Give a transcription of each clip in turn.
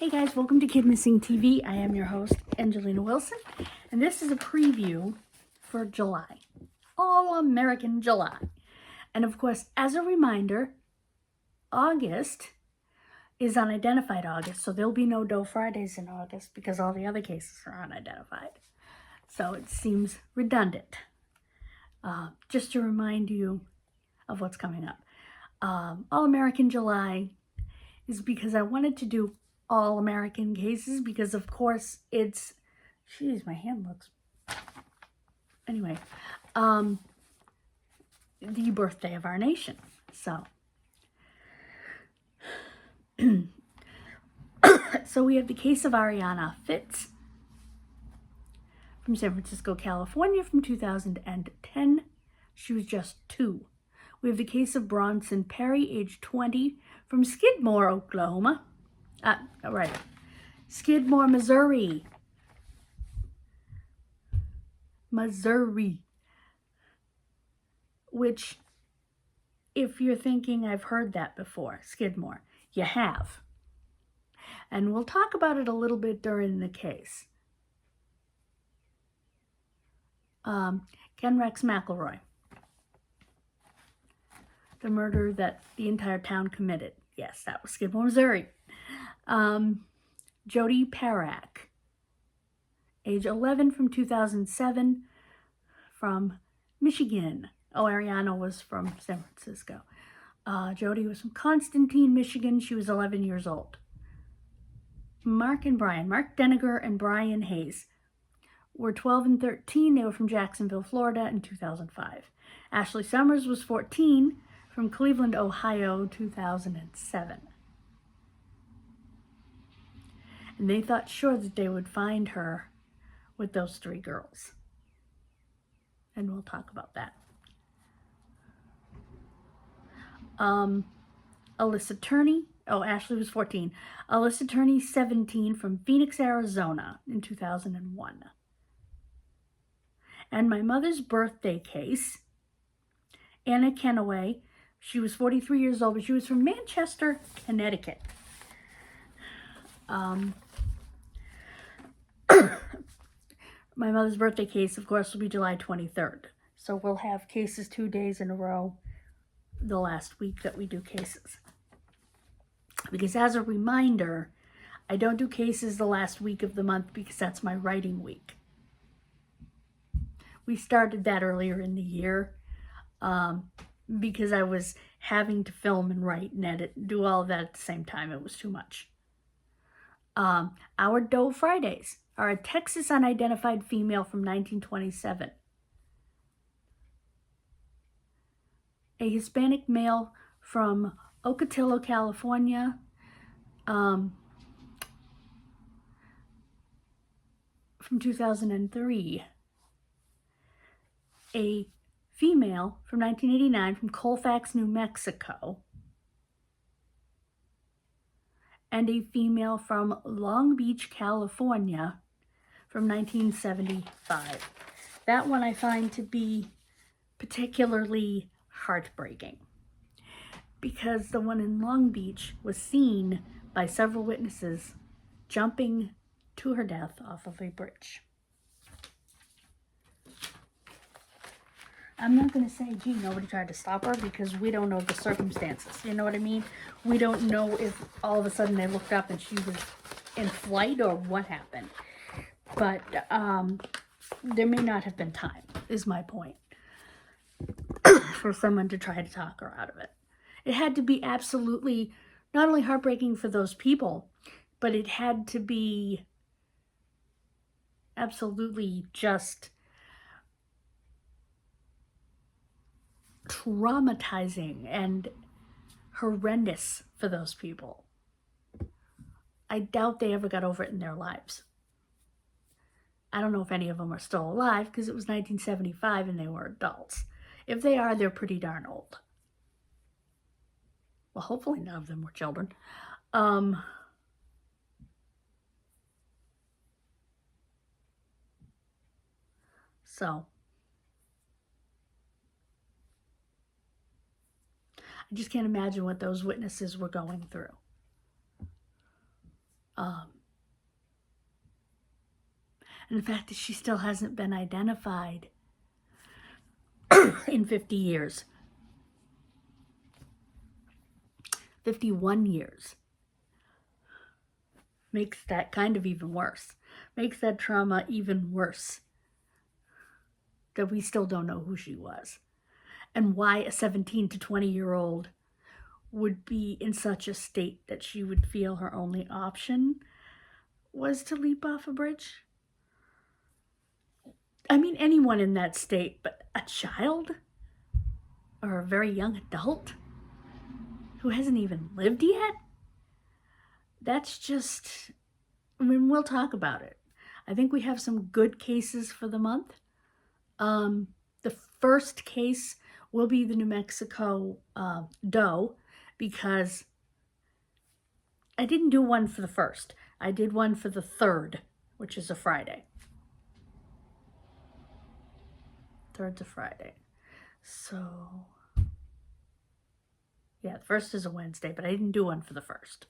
Hey guys, welcome to Kid Missing TV. I am your host, Angelina Wilson, and this is a preview for July. All-American July. And of course, as a reminder, August is Unidentified August, so there'll be no Doe Fridays in August because all the other cases are unidentified. So it seems redundant. Just to remind you of what's coming up. All-American July is because I wanted to do all-American cases because, of course, it's... Jeez, my hand looks... Anyway, the birthday of our nation. So... So we have the case of Ariana Fitz from San Francisco, California from 2010. She was just 2. We have the case of Bronson Perry, age 20, from Skidmore, Oklahoma. Skidmore, Missouri. Which, if you're thinking I've heard that before, Skidmore, you have. And we'll talk about it a little bit during the case. Ken Rex McElroy. The murder that the entire town committed. Yes, that was Skidmore, Missouri. Jodi Parak, age 11, from 2007, from Michigan. Oh, Ariana was from San Francisco. Jodi was from Constantine, Michigan. She was 11 years old. Mark Deniger and Brian Hayes were 12 and 13. They were from Jacksonville, Florida in 2005. Ashley Summers was 14, from Cleveland, Ohio, 2007. And they thought sure that they would find her with those 3 girls. And we'll talk about that. Alyssa Turney. Oh, Ashley was 14. Alyssa Turney, 17, from Phoenix, Arizona in 2001. And my mother's birthday case, Anna Kennaway. She was 43 years old, but she was from Manchester, Connecticut. My mother's birthday case, of course, will be July 23rd. So we'll have cases 2 days in a row the last week that we do cases. Because as a reminder, I don't do cases the last week of the month because that's my writing week. We started that earlier in the year because I was having to film and write and edit, do all of that at the same time. It was too much. Our Doe Fridays are a Texas unidentified female from 1927. A Hispanic male from Ocotillo, California. From 2003. A female from 1989 from Colfax, New Mexico. And a female from Long Beach, California from 1975. That one I find to be particularly heartbreaking because the one in Long Beach was seen by several witnesses jumping to her death off of a bridge. I'm not going to say, gee, nobody tried to stop her because we don't know the circumstances. You know what I mean? We don't know if all of a sudden they looked up and she was in flight or what happened. But there may not have been time, is my point, for someone to try to talk her out of it. It had to be absolutely not only heartbreaking for those people, but it had to be absolutely just traumatizing and horrendous for those people. I doubt they ever got over it in their lives. I don't know if any of them are still alive because it was 1975 and they were adults. If they are, they're pretty darn old. Well, hopefully none of them were children. So I just can't imagine what those witnesses were going through. And the fact that she still hasn't been identified in 50 years. 51 years. Makes that kind of even worse. Makes that trauma even worse. That we still don't know who she was. And why a 17 to 20-year-old would be in such a state that she would feel her only option was to leap off a bridge. I mean, anyone in that state, but a child or a very young adult who hasn't even lived yet? That's just, I mean, we'll talk about it. I think we have some good cases for the month. The first case will be the New Mexico doe, because I didn't do one for the first. I did one for the 3rd, which is a Friday. 3rd's a Friday. So, yeah, the 1st is a Wednesday, but I didn't do one for the 1st.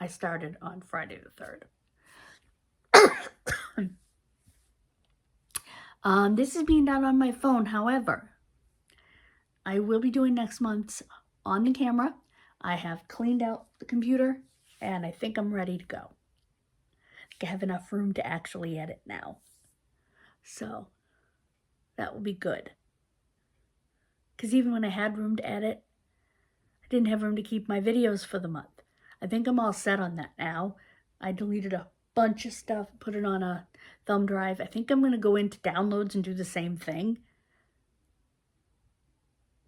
I started on Friday the 3rd. This is being done on my phone. However, I will be doing next month's on the camera. I have cleaned out the computer, and I think I'm ready to go. I have enough room to actually edit now. So, that will be good. Because even when I had room to edit, I didn't have room to keep my videos for the month. I think I'm all set on that now. I deleted a bunch of stuff, put it on a thumb drive. I think I'm going to go into downloads and do the same thing.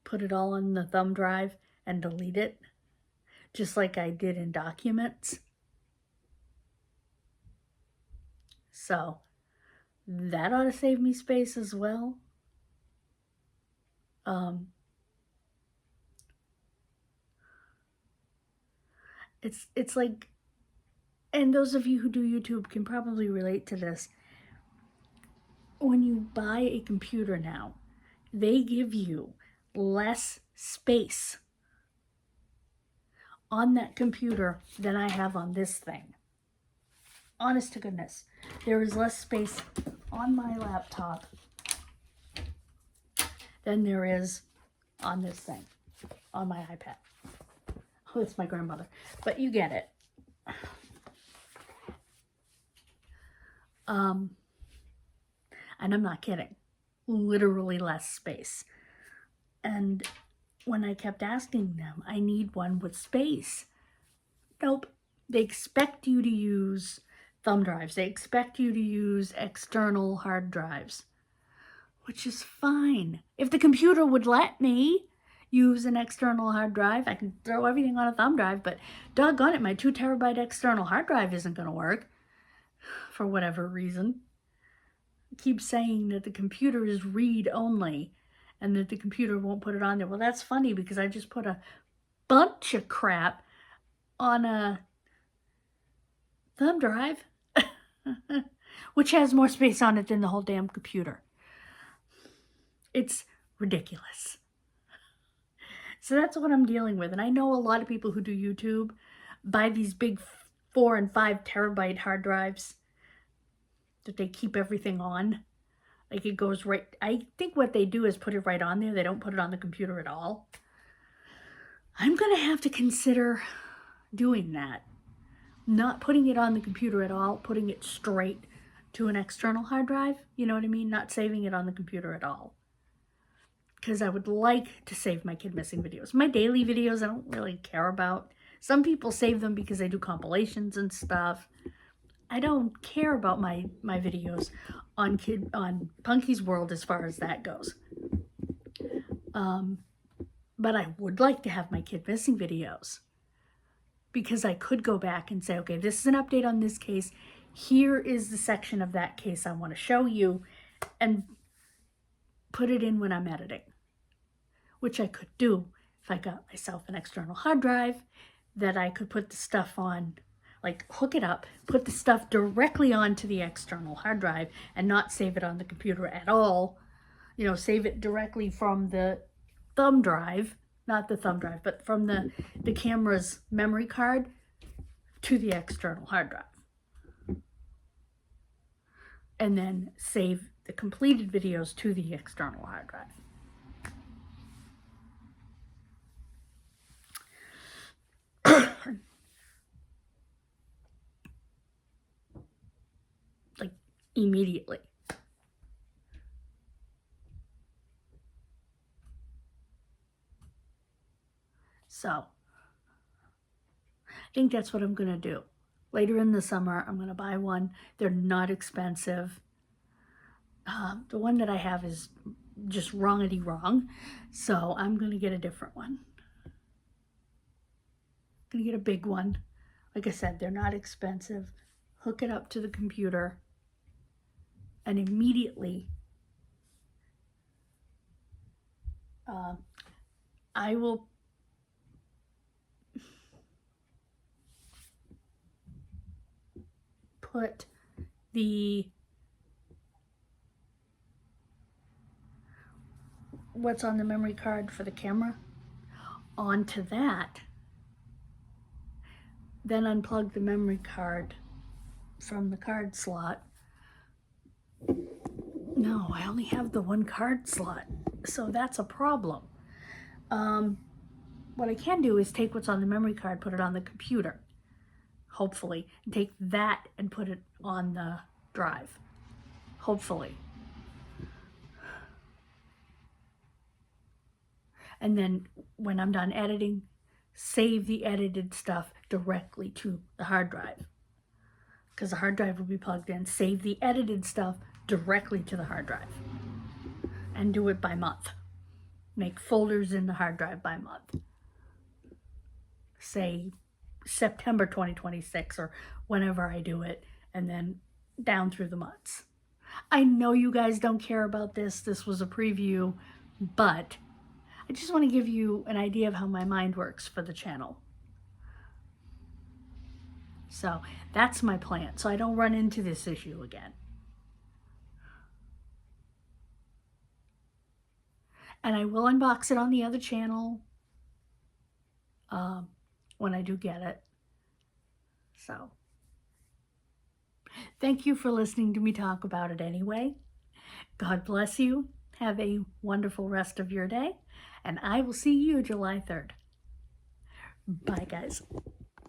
Put it all on the thumb drive and delete it, just like I did in documents. So, that ought to save me space as well. It's like, and those of you who do YouTube can probably relate to this. When you buy a computer now, they give you less space on that computer than I have on this thing. Honest to goodness, there is less space on my laptop than there is on this thing, on my iPad. Oh, it's my grandmother, but you get it. And I'm not kidding. Literally less space. And when I kept asking them, I need one with space. Nope. They expect you to use thumb drives. They expect you to use external hard drives, which is fine. If the computer would let me use an external hard drive, I can throw everything on a thumb drive, but doggone it, my 2 terabyte external hard drive isn't going to work for whatever reason. I keep saying that the computer is read only and that the computer won't put it on there. Well, that's funny because I just put a bunch of crap on a thumb drive, which has more space on it than the whole damn computer. It's ridiculous. So that's what I'm dealing with. And I know a lot of people who do YouTube buy these big 4 and 5 terabyte hard drives that they keep everything on. Like it goes right, I think what they do is put it right on there. They don't put it on the computer at all. I'm going to have to consider doing that. Not putting it on the computer at all, putting it straight to an external hard drive. You know what I mean? Not saving it on the computer at all. Because I would like to save my kid missing videos. My daily videos I don't really care about. Some people save them because they do compilations and stuff. I don't care about my videos on Punky's World as far as that goes. But I would like to have my kid missing videos. Because I could go back and say, okay, this is an update on this case. Here is the section of that case I want to show you. And put it in when I'm editing. Which I could do if I got myself an external hard drive that I could put the stuff on, like hook it up, put the stuff directly onto the external hard drive and not save it on the computer at all. You know, save it directly from the thumb drive not the thumb drive, but from the camera's memory card to the external hard drive. And then save the completed videos to the external hard drive. Like immediately. So I think that's what I'm going to do. Later in the summer, I'm going to buy one. They're not expensive. The one that I have is just wrongity wrong. So I'm going to get a different one. I'm going to get a big one. Like I said, they're not expensive. Hook it up to the computer. And immediately I will put what's on the memory card for the camera onto that, then unplug the memory card from the card slot. No, I only have the one card slot, so that's a problem. What I can do is take what's on the memory card, put it on the computer, hopefully, and take that and put it on the drive, hopefully. And then when I'm done editing, save the edited stuff directly to the hard drive, because the hard drive will be plugged in. Save the edited stuff directly to the hard drive and do it by month. Make folders in the hard drive by month. Say September 2026 or whenever I do it, and then down through the months. I know you guys don't care about this. This was a preview, but I just want to give you an idea of how my mind works for the channel. So that's my plan, so I don't run into this issue again. And I will unbox it on the other channel when I do get it. So thank you for listening to me talk about it anyway. God bless you. Have a wonderful rest of your day. And I will see you July 3rd. Bye, guys.